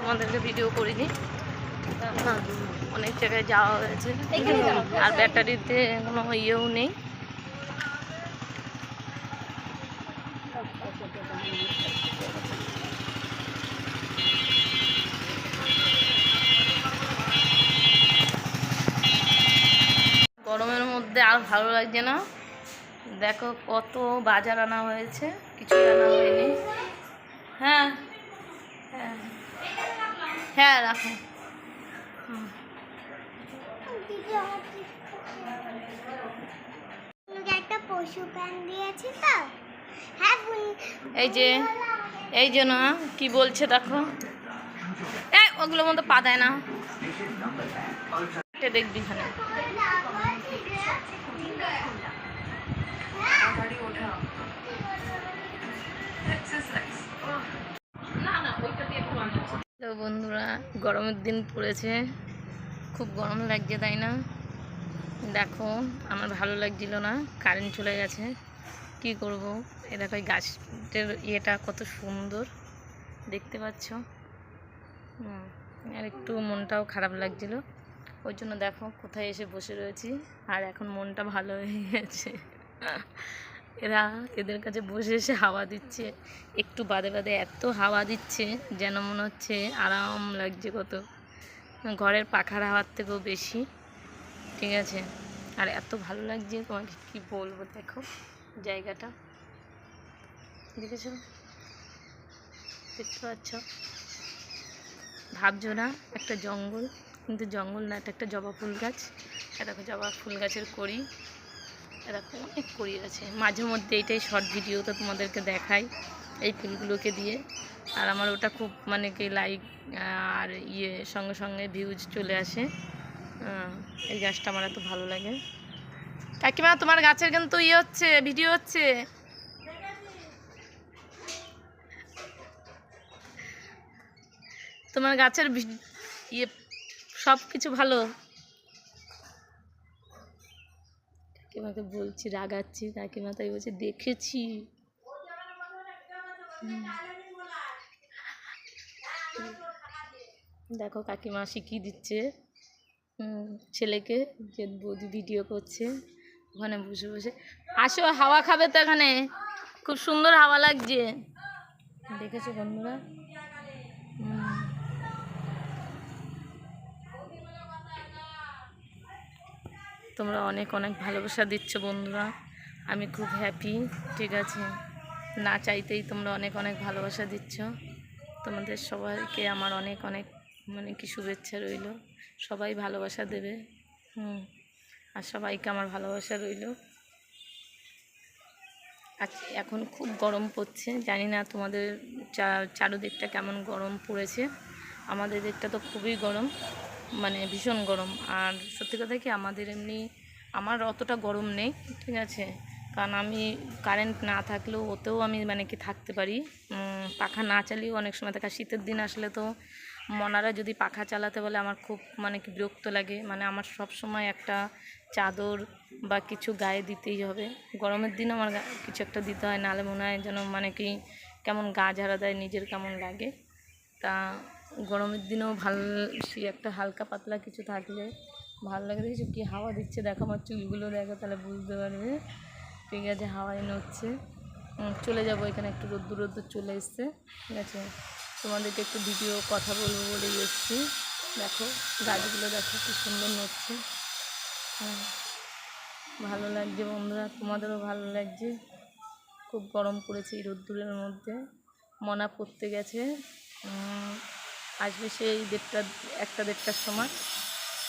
তোমাদেরকে ভিডিও করিনি। অনেক জায়গায় যাওয়া হয়েছে আর ব্যাটারিতে কোনো ইয়েও নেই। গরমের মধ্যে আর ভালো লাগছে না। দেখো কত বাজার আনা হয়েছে, কিছু আনা হয়নি। হ্যাঁ হ্যাঁ হ্যাঁ রাখো। এই যে না কি বলছে দেখো, ওগুলোর মধ্যে পা দেয় না, দেখবি এখানে। তো বন্ধুরা, গরমের দিন পড়েছে, খুব গরম লাগছে তাই না? দেখো আমার ভালো লাগছিল না, কারেন্ট চলে গেছে, কি করব। এ দেখো এই গাছের ইয়েটা কত সুন্দর দেখতে পাচ্ছ। আর একটু মনটাও খারাপ লাগছিল, ওই জন্য দেখো কোথায় এসে বসে রয়েছি। আর এখন মনটা ভালো হয়ে গেছে। এদের কাছে বসে এসে হাওয়া দিচ্ছে, একটু বাদে বাদে এত হাওয়া দিচ্ছে যেন মনে হচ্ছে আরাম লাগছে কত, ঘরের পাখার হাওয়ার থেকেও বেশি। ঠিক আছে, আর এত ভালো লাগছে তোমাকে কি বলবো। দেখো জায়গাটা দেখেছো, দেখতে পাচ্ছ? ভাবছো না একটা জঙ্গল, কিন্তু জঙ্গল না, এটা একটা জবা ফুল গাছ। দেখো জবা ফুল গাছের কড়ি, এরকম অনেক কড়ি আছে। মাঝে মধ্যে এইটাই শর্ট ভিডিও তো তোমাদেরকে দেখাই এই ফুলগুলোকে দিয়ে। আর আমার ওটা খুব মানে কি লাইক আর সঙ্গে সঙ্গে ভিউজ চলে আসে। এই গাছটা আমার এত ভালো লাগে। কাকিমা তোমার গাছের কিন্তু হচ্ছে, ভিডিও হচ্ছে। তোমার গাছের সব কিছু ভালো। কাকিমাকে বলছি, রাগাচ্ছি, কাকিমা তাই বলছে দেখেছি। দেখো কাকিমা শিখিয়ে দিচ্ছে ছেলেকে, যে বৌদি ভিডিও করছে ওখানে বসে বসে। আসো হাওয়া খাবে তো, এখানে খুব সুন্দর হাওয়া লাগছে, দেখেছো বন্ধুরা? তোমরা অনেক অনেক ভালোবাসা দিচ্ছ বন্ধুরা, আমি খুব হ্যাপি। ঠিক আছে, না চাইতেই তোমরা অনেক অনেক ভালোবাসা দিচ্ছ। তোমাদের সবাইকে আমার অনেক অনেক মানে কি শুভেচ্ছা রইল, সবাই ভালোবাসা দেবে। আর সবাইকে আমার ভালোবাসা রইল। আজ এখন খুব গরম পড়ছে, জানি না তোমাদের চারদিকটা কেমন গরম পড়েছে। আমাদের দিকটা তো খুবই গরম, মানে ভীষণ গরম। আর সত্যি কথা কি, আমাদের এমনি আমার অতটা গরম নেই। ঠিক আছে, কারণ আমি কারেন্ট না থাকলেও ওতেও আমি মানে কি থাকতে পারি, পাখা না চালিয়েও অনেক সময় থাকে। শীতের দিন আসলে তো মনারা যদি পাখা চালাতে বলে আমার খুব মানে কি বিরক্ত লাগে। মানে আমার সব সময় একটা চাদর বা কিছু গায়ে দিতেই হবে। গরমের দিন আমার কিছু একটা দিতে হয়, নাহলে মনে হয় যেন মানে কি কেমন গা ঝাড়া দেয়, নিজের কেমন লাগে। তা গরমের দিনেও একটা হালকা পাতলা কিছু থাকলে ভালো লাগে। দেখেছো কি হাওয়া দিচ্ছে, দেখো আমার চুলগুলো দেখো, তাহলে বুঝতে পারবে। ঠিক আছে, হাওয়ায় নড়ছে। চলে যাবো, এখানে একটু রোদ্দুর চলে এসছে। ঠিক আছে, তোমাদেরকে একটু ভিডিও কথা বলবো বলেই এসছি। দেখো গাছগুলো দেখো কি সুন্দর নড়ছে। ভালো লাগছে বন্ধুরা, তোমাদেরও ভালো লাগছে। খুব গরম পড়েছে এই রোদ্দুরের মধ্যে। মনা পড়তে গেছে, আসবে সেই 1-1:30টার সময়।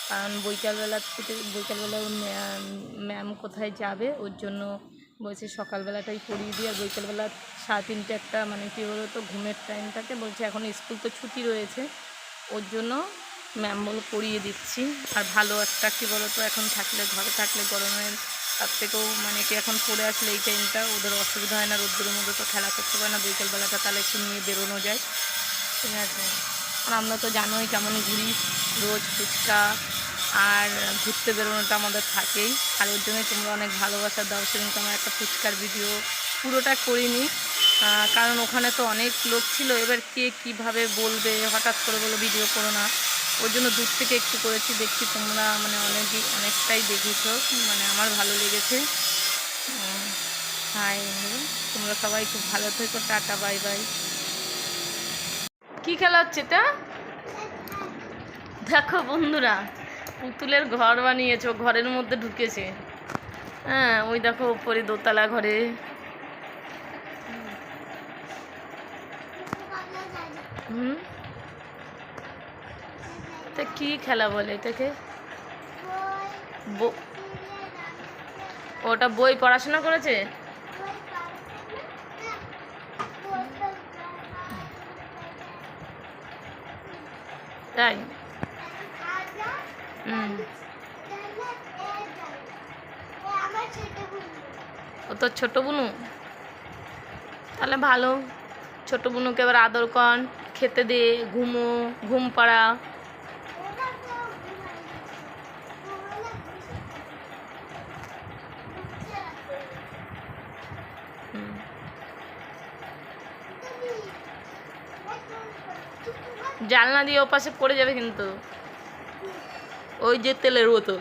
কারণ বিকালবেলা ম্যাম কোথায় যাবে, ওর জন্য বলছে সকালবেলাটাই পড়িয়ে দিই। আর বিকালবেলা 3:30 একটা মানে কী বলো তো ঘুমের টাইমটাকে বলছে, এখন স্কুল তো ছুটি রয়েছে, ওর জন্য ম্যাম বলে পড়িয়ে দিচ্ছি। আর ভালো একটা কী বলো তো, এখন ঘরে থাকলে গরমের তার থেকেও মানে কি এখন পড়ে আসলে এই টাইমটা ওদের অসুবিধা হয় না। রোদ্দুরের মধ্যে তো খেলা করতে পারে না, বিকেলবেলাটা তাহলে একটু নিয়ে বেরোনো যায়। ঠিক আছে, আর আমরা তো জানোই কেমন ঘুরি, রোজ ফুচকা আর ঘুরতে বেরোনোটা আমাদের থাকেই। আর ওর জন্যই তোমরা অনেক ভালোবাসা দাও। সেদিনকে আমার একটা ফুচকার ভিডিও পুরোটা করিনি, কারণ ওখানে তো অনেক লোক ছিল, এবার কে কীভাবে বলবে, হঠাৎ করে বলো ভিডিও করো না, ওই জন্য দূর থেকে একটু করেছি। দেখছি তোমরা মানে অনেকটাই দেখেছো, মানে আমার ভালো লেগেছে। হাই বন্ধুরা, তোমরা সবাই খুব ভালো থেকো, টাটা বাই বাই। কি খেলা হচ্ছে এটা? দেখো বন্ধুরা, পুতুলের ঘর বানিয়েছে, ও ঘরের মধ্যে ঢুকেছে। হ্যাঁ, ওই দেখো উপরে দোতলা ঘরে। হুম, তা কি খেলা বলে এটাকে? ওটা বই পড়াশোনা করেছে? তাই? হুম, ও তো ছোট বুনু, তাহলে ভালো। ছোট বুনুকে এবার আদর কর, খেতে দে, ঘুম পাড়া। হুম, জানলা দিয়ে ওপাশে পড়ে যাবে কিন্তু, ওই যে তেলের বোতল।